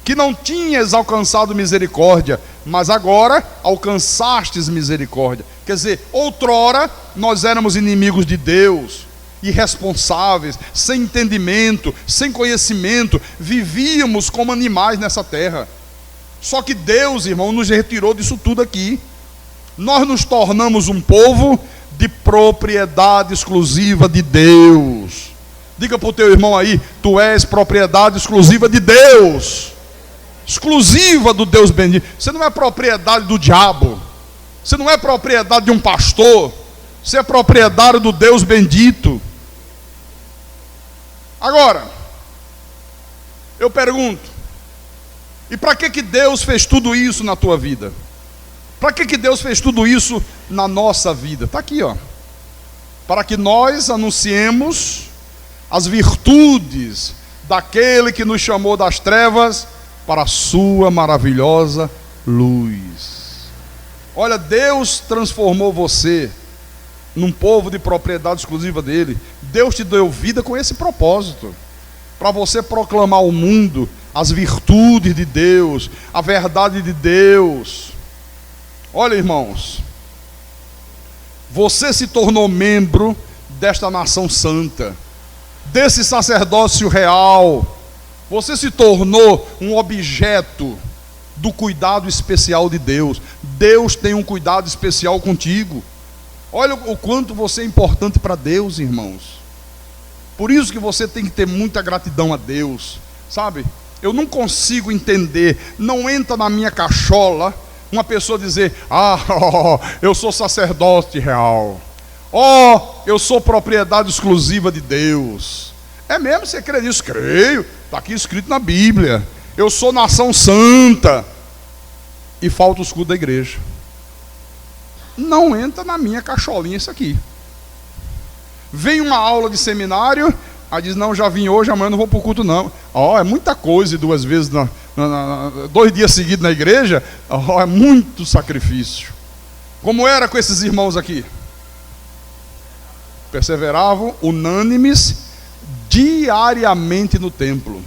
Speaker 1: que não tinhas alcançado misericórdia, mas agora alcançastes misericórdia. Quer dizer, outrora nós éramos inimigos de Deus, irresponsáveis, sem entendimento, sem conhecimento, vivíamos como animais nessa terra. Só que Deus, irmão, nos retirou disso tudo aqui. Nós nos tornamos um povo de propriedade exclusiva de Deus. Diga para o teu irmão aí: tu és propriedade exclusiva de Deus, exclusiva do Deus bendito. Você não é propriedade do diabo, você não é propriedade de um pastor, você é propriedade do Deus bendito. Agora, eu pergunto: e para que Deus fez tudo isso na tua vida? Para que Deus fez tudo isso na nossa vida? Está aqui, ó. Para que nós anunciemos as virtudes daquele que nos chamou das trevas para a sua maravilhosa luz. Olha, Deus transformou você num povo de propriedade exclusiva dele. Deus te deu vida com esse propósito, para você proclamar ao mundo as virtudes de Deus, a verdade de Deus. Olha, irmãos, você se tornou membro desta nação santa, desse sacerdócio real. Você se tornou um objeto do cuidado especial de Deus. Deus tem um cuidado especial contigo. Olha o quanto você é importante para Deus, irmãos. Por isso que você tem que ter muita gratidão a Deus, sabe? Eu não consigo entender, não entra na minha cachola uma pessoa dizer: eu sou sacerdote real, eu sou propriedade exclusiva de Deus. É mesmo? Você crê nisso? Creio, está aqui escrito na Bíblia. Eu sou nação santa. E falta o escudo da igreja. Não entra na minha cacholinha isso aqui. Vem uma aula de seminário, aí diz: não, já vim hoje, amanhã não vou para o culto não. É muita coisa, e 2 vezes 2 dias seguidos na igreja. É muito sacrifício. Como era com esses irmãos aqui? Perseveravam unânimes diariamente no templo,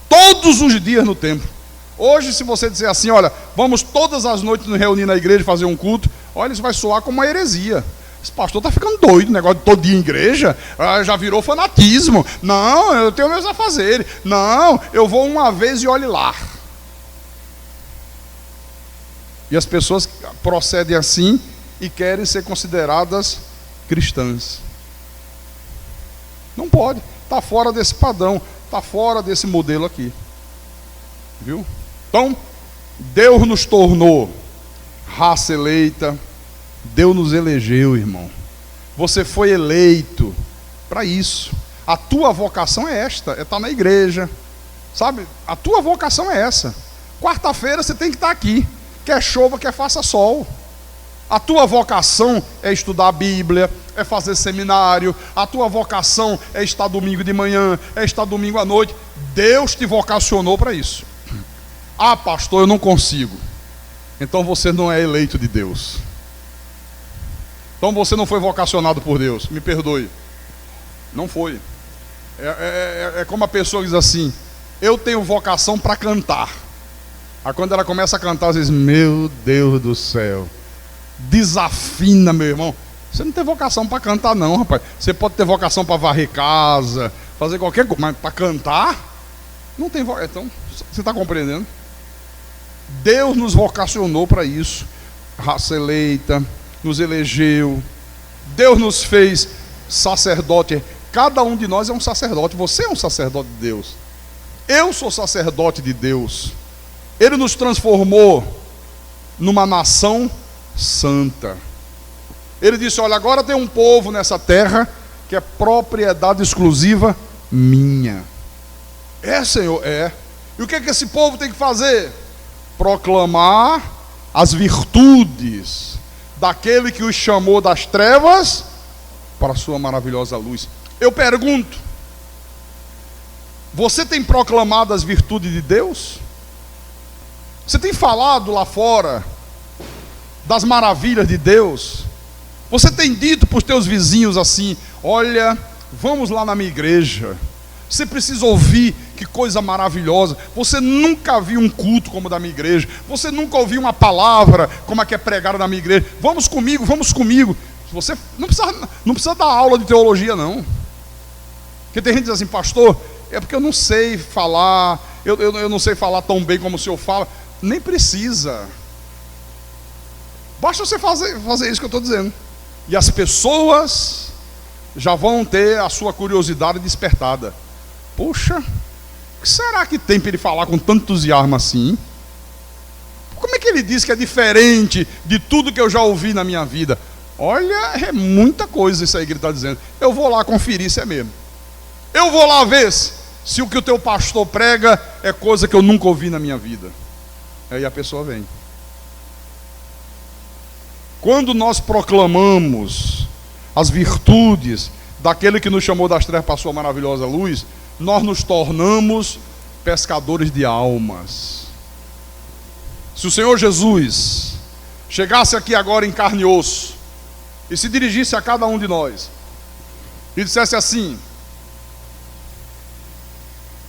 Speaker 1: todos os dias no templo. Hoje, se você disser assim: olha, vamos todas as noites nos reunir na igreja fazer um culto, olha, isso vai soar como uma heresia. Esse pastor está ficando doido, o negócio de todo dia em igreja, já virou fanatismo. Não, eu tenho meus afazeres. Não, eu vou uma vez e olhe lá. E as pessoas procedem assim e querem ser consideradas cristãs. Não pode, está fora desse padrão, está fora desse modelo aqui. Viu? Então, Deus nos tornou raça eleita. Deus nos elegeu, irmão. Você foi eleito para isso. A tua vocação é esta, é estar na igreja, sabe? A tua vocação é essa. Quarta-feira você tem que estar aqui, quer chova, quer faça sol. A tua vocação é estudar a Bíblia, é fazer seminário. A tua vocação é estar domingo de manhã, é estar domingo à noite. Deus te vocacionou para isso. Pastor, eu não consigo. Então você não é eleito de Deus. Então você não foi vocacionado por Deus. Me perdoe. Não foi. É como a pessoa diz assim: eu tenho vocação para cantar. Aí quando ela começa a cantar, você diz: meu Deus do céu, desafina, meu irmão. Você não tem vocação para cantar não, rapaz. Você pode ter vocação para varrer casa, fazer qualquer coisa, mas para cantar não tem vocação. Então, você está compreendendo? Deus nos vocacionou para isso. Raça eleita, nos elegeu. Deus nos fez sacerdote. Cada um de nós é um sacerdote. Você é um sacerdote de Deus. Eu sou sacerdote de Deus. Ele nos transformou numa nação santa. Ele disse: olha, agora tem um povo nessa terra que é propriedade exclusiva minha. Senhor, é. E o que esse povo tem que fazer? Proclamar as virtudes daquele que os chamou das trevas para a sua maravilhosa luz. Eu pergunto: você tem proclamado as virtudes de Deus? Você tem falado lá fora das maravilhas de Deus? Você tem dito para os teus vizinhos assim: olha, vamos lá na minha igreja, você precisa ouvir, que coisa maravilhosa. Você nunca viu um culto como o da minha igreja, você nunca ouviu uma palavra como a que é pregada na minha igreja. Vamos comigo, vamos comigo. Você não precisa dar aula de teologia não. Porque tem gente que diz assim: pastor, é porque eu não sei falar, eu não sei falar tão bem como o senhor fala. Nem precisa. Basta você fazer isso que eu estou dizendo. E as pessoas já vão ter a sua curiosidade despertada. Poxa, o que será que tem para ele falar com tanto entusiasmo assim? Como é que ele diz que é diferente de tudo que eu já ouvi na minha vida? Olha, é muita coisa isso aí que ele está dizendo. Eu vou lá conferir se é mesmo. Eu vou lá ver se o que o teu pastor prega é coisa que eu nunca ouvi na minha vida. Aí a pessoa vem. Quando nós proclamamos as virtudes daquele que nos chamou das trevas para a sua maravilhosa luz, nós nos tornamos pescadores de almas. Se o Senhor Jesus chegasse aqui agora em carne e osso e se dirigisse a cada um de nós e dissesse assim: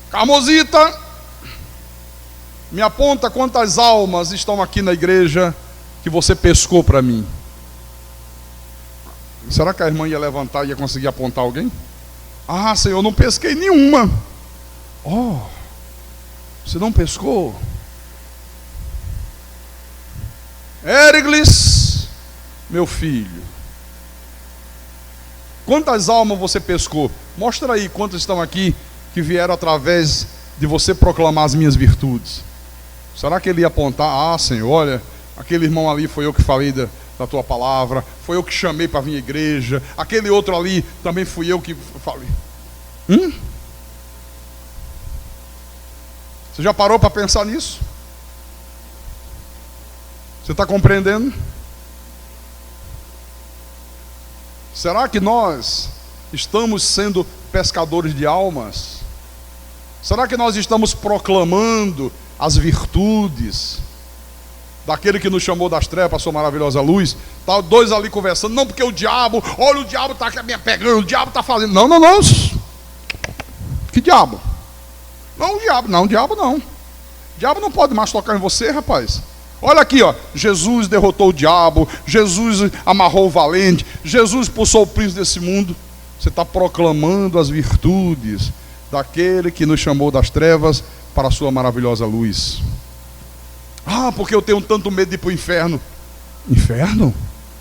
Speaker 1: Carmosita, me aponta quantas almas estão aqui na igreja que você pescou para mim. Será que a irmã ia levantar e ia conseguir apontar alguém? Ah, Senhor, não pesquei nenhuma. Oh, você não pescou? Ériglis, meu filho, quantas almas você pescou? Mostra aí quantas estão aqui que vieram através de você proclamar as minhas virtudes. Será que ele ia apontar? Ah, Senhor, olha, aquele irmão ali foi eu que falei da tua palavra, foi eu que chamei para vir à igreja, aquele outro ali também fui eu que falei. Você já parou para pensar nisso? Você está compreendendo? Será que nós estamos sendo pescadores de almas? Será que nós estamos proclamando as virtudes daquele que nos chamou das trevas para a sua maravilhosa luz? Tá dois ali conversando, não porque o diabo, olha, o diabo está me pegando, o diabo está fazendo. Não. Que diabo? Não, o diabo não. O diabo não pode mais tocar em você, rapaz. Olha aqui, ó, Jesus derrotou o diabo, Jesus amarrou o valente, Jesus expulsou o príncipe desse mundo. Você está proclamando as virtudes daquele que nos chamou das trevas para a sua maravilhosa luz. Ah, porque eu tenho tanto medo de ir para o inferno. Inferno?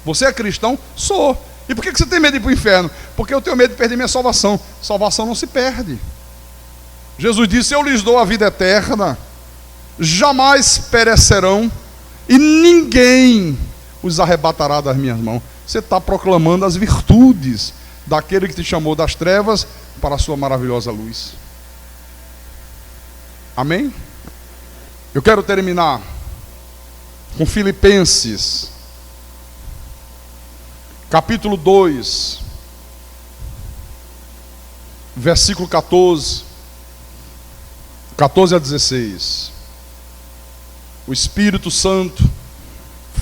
Speaker 1: Você é cristão? Sou. E por que você tem medo de ir para o inferno? Porque eu tenho medo de perder minha salvação. Salvação não se perde. Jesus disse: eu lhes dou a vida eterna, jamais perecerão, e ninguém os arrebatará das minhas mãos. Você está proclamando as virtudes daquele que te chamou das trevas para a sua maravilhosa luz. Amém? Eu quero terminar com Filipenses, capítulo 2, versículo 14 a 16. O Espírito Santo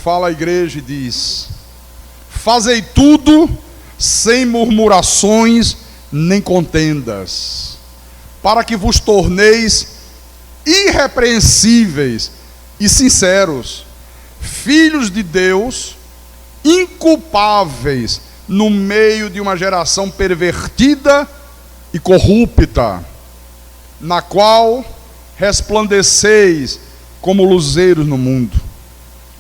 Speaker 1: fala à igreja e diz: fazei tudo sem murmurações nem contendas, para que vos torneis irrepreensíveis e sinceros, filhos de Deus, inculpáveis no meio de uma geração pervertida e corrupta, na qual resplandeceis como luzeiros no mundo,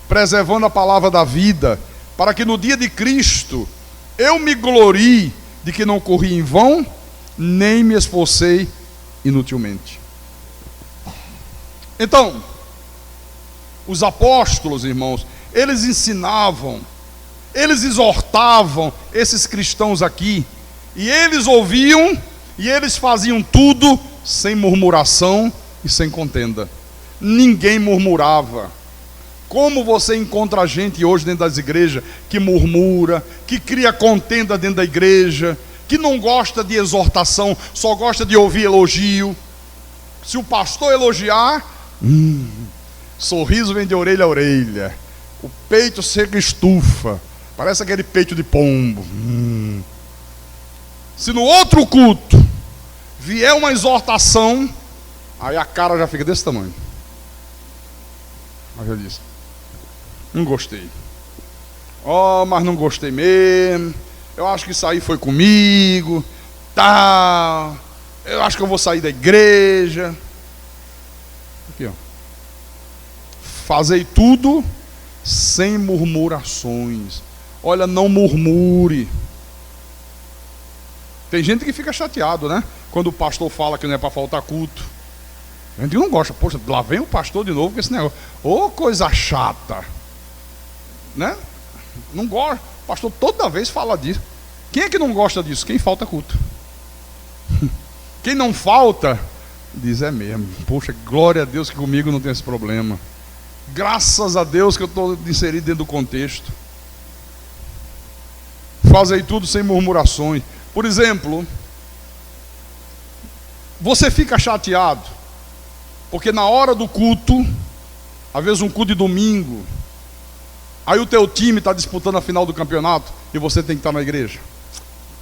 Speaker 1: preservando a palavra da vida, para que no dia de Cristo eu me glorie de que não corri em vão, nem me esforcei inutilmente. Então, os apóstolos, irmãos, eles ensinavam, eles exortavam esses cristãos aqui, e eles ouviam, e eles faziam tudo sem murmuração e sem contenda. Ninguém murmurava. Como você encontra gente hoje dentro das igrejas que murmura, que cria contenda dentro da igreja, que não gosta de exortação, só gosta de ouvir elogio. Se o pastor elogiar, sorriso vem de orelha a orelha, o peito seca estufa, parece aquele peito de pombo. Se no outro culto vier uma exortação, aí a cara já fica desse tamanho. Aí eu disse: não gostei. Mas não gostei mesmo. Eu acho que isso aí foi comigo. Tal. Eu acho que eu vou sair da igreja. Aqui, ó. Fazei tudo sem murmurações. Olha, não murmure. Tem gente que fica chateado, né? Quando o pastor fala que não é para faltar culto. A gente não gosta. Poxa, lá vem o pastor de novo com esse negócio. Ô, coisa chata. Né? Não gosta. O pastor toda vez fala disso. Quem é que não gosta disso? Quem falta culto. Quem não falta, diz é mesmo. Poxa, glória a Deus que comigo não tem esse problema. Graças a Deus que eu estou inserido dentro do contexto. Fazei tudo sem murmurações. Por exemplo, você fica chateado porque na hora do culto, às vezes um culto de domingo, aí o teu time está disputando a final do campeonato e você tem que estar na igreja.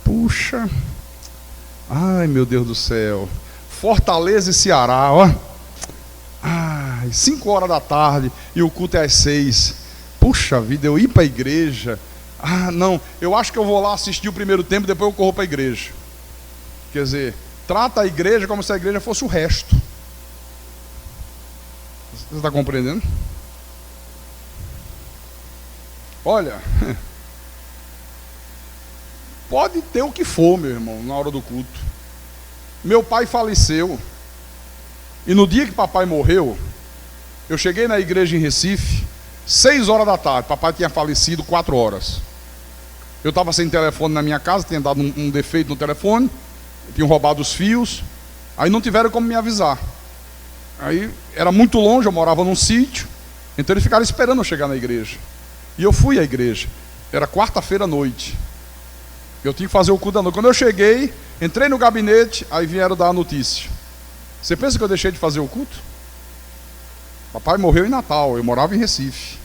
Speaker 1: Puxa, ai meu Deus do céu, Fortaleza e Ceará, ó. Ai, 5 horas da tarde e o culto é às 6. Puxa vida, eu ir para a igreja. Ah, não, eu acho que eu vou lá assistir o primeiro tempo, depois eu corro para a igreja. Quer dizer, trata a igreja como se a igreja fosse o resto. Você está compreendendo? Olha, pode ter o que for, meu irmão, na hora do culto. Meu pai faleceu. E no dia que papai morreu, eu cheguei na igreja em Recife, 6 horas da tarde. Papai tinha falecido 4 horas. Eu estava sem telefone na minha casa, tinha dado um defeito no telefone, tinham roubado os fios, aí não tiveram como me avisar. Aí era muito longe, eu morava num sítio, então eles ficaram esperando eu chegar na igreja. E eu fui à igreja, era quarta-feira à noite. Eu tinha que fazer o culto da noite. Quando eu cheguei, entrei no gabinete, aí vieram dar a notícia. Você pensa que eu deixei de fazer o culto? Papai morreu em Natal, eu morava em Recife.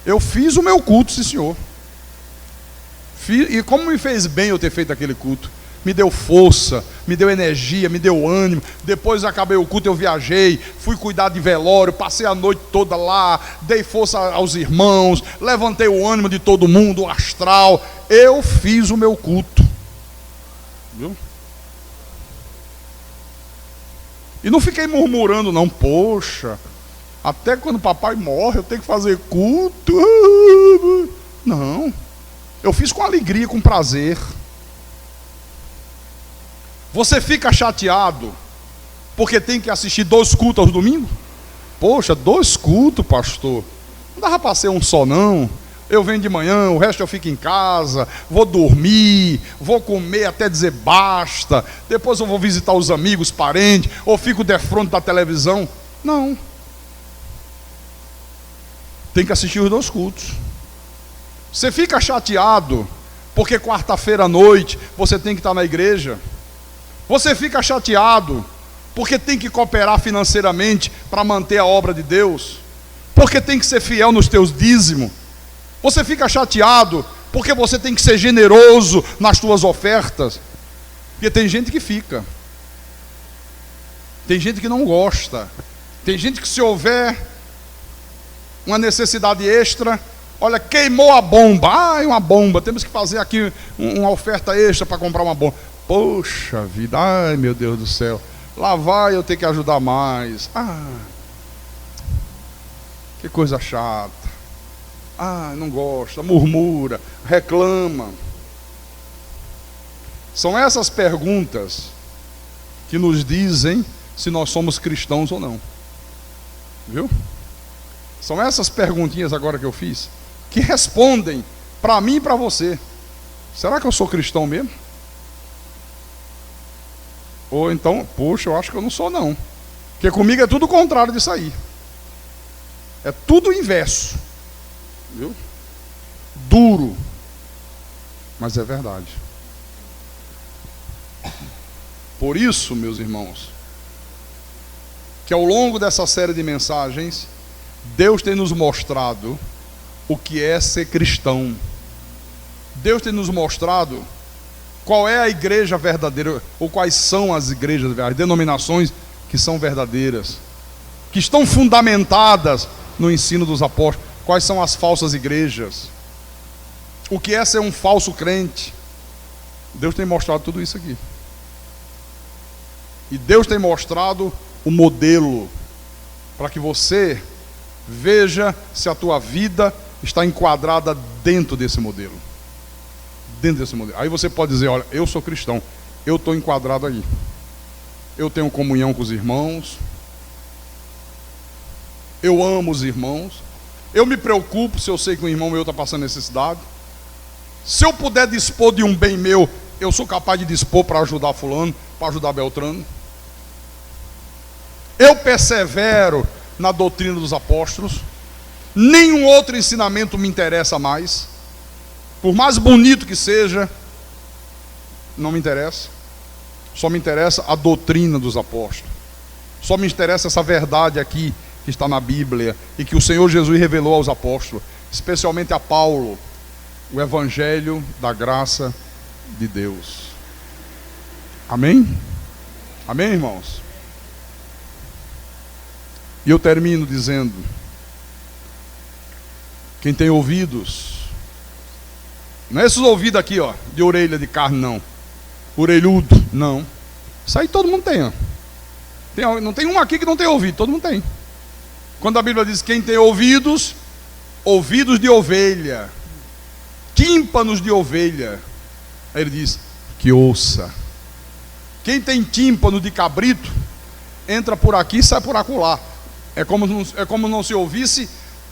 Speaker 1: Eu fiz o meu culto, sim senhor. E como me fez bem eu ter feito aquele culto. Me deu força, me deu energia, me deu ânimo. Depois acabei o culto, eu viajei, fui cuidar de velório, passei a noite toda lá, dei força aos irmãos, levantei o ânimo de todo mundo, o astral. Eu fiz o meu culto. Viu? E não fiquei murmurando não, poxa, até quando papai morre eu tenho que fazer culto. Não, eu fiz com alegria, com prazer. Você fica chateado porque tem que assistir 2 cultos aos domingos? Poxa, 2 cultos, pastor, não dava para ser um só não. Eu venho de manhã, o resto eu fico em casa, vou dormir, vou comer até dizer basta, depois eu vou visitar os amigos, parentes, ou fico defronte da televisão. Não. Tem que assistir os 2 cultos. Você fica chateado porque quarta-feira à noite você tem que estar na igreja. Você fica chateado porque tem que cooperar financeiramente para manter a obra de Deus, porque tem que ser fiel nos teus dízimos. Você fica chateado porque você tem que ser generoso nas tuas ofertas. Porque tem gente que fica, tem gente que não gosta, tem gente que se houver uma necessidade extra, olha, queimou a bomba, uma bomba, temos que fazer aqui uma oferta extra para comprar uma bomba. Poxa vida, ai meu Deus do céu, lá vai eu ter que ajudar mais. Que coisa chata. Não gosta, murmura, reclama. São essas perguntas que nos dizem se nós somos cristãos ou não. Viu? São essas perguntinhas agora que eu fiz que respondem para mim e para você. Será que eu sou cristão mesmo? Ou então, poxa, eu acho que eu não sou não. Porque comigo é tudo o contrário disso aí. É tudo o inverso. Viu? Duro. Mas é verdade. Por isso, meus irmãos, que ao longo dessa série de mensagens, Deus tem nos mostrado o que é ser cristão. Deus tem nos mostrado qual é a igreja verdadeira, ou quais são as igrejas, as denominações que são verdadeiras, que estão fundamentadas no ensino dos apóstolos. Quais são as falsas igrejas? O que é ser um falso crente? Deus tem mostrado tudo isso aqui. E Deus tem mostrado o modelo para que você Veja se a tua vida está enquadrada dentro desse modelo. Dentro desse modelo. Aí você pode dizer, olha, eu sou cristão, eu estou enquadrado aí. Eu tenho comunhão com os irmãos, eu amo os irmãos, eu me preocupo se eu sei que um irmão meu está passando necessidade. Se eu puder dispor de um bem meu, eu sou capaz de dispor para ajudar fulano, para ajudar Beltrano. Eu persevero na doutrina dos apóstolos. Nenhum outro ensinamento me interessa mais. Por mais bonito que seja, não me interessa. Só me interessa a doutrina dos apóstolos. Só me interessa essa verdade aqui que está na Bíblia e que o Senhor Jesus revelou aos apóstolos, especialmente a Paulo, o evangelho da graça de Deus. Amém? Amém, irmãos? E eu termino dizendo: quem tem ouvidos, não é esses ouvidos aqui, ó, de orelha de carne, não, orelhudo, não. Isso aí todo mundo tem, ó. Não tem um aqui que não tem ouvido, todo mundo tem. Quando a Bíblia diz quem tem ouvidos, ouvidos de ovelha, tímpanos de ovelha, aí ele diz que ouça. Quem tem tímpano de cabrito, entra por aqui e sai por acolá. É como não se ouvisse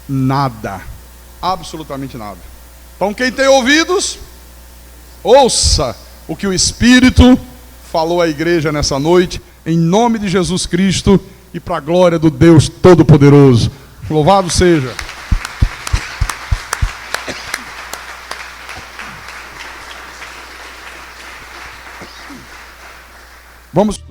Speaker 1: nada, absolutamente nada. Então quem tem ouvidos, ouça o que o Espírito falou à igreja nessa noite, em nome de Jesus Cristo e para a glória do Deus Todo-Poderoso. Louvado seja. Vamos.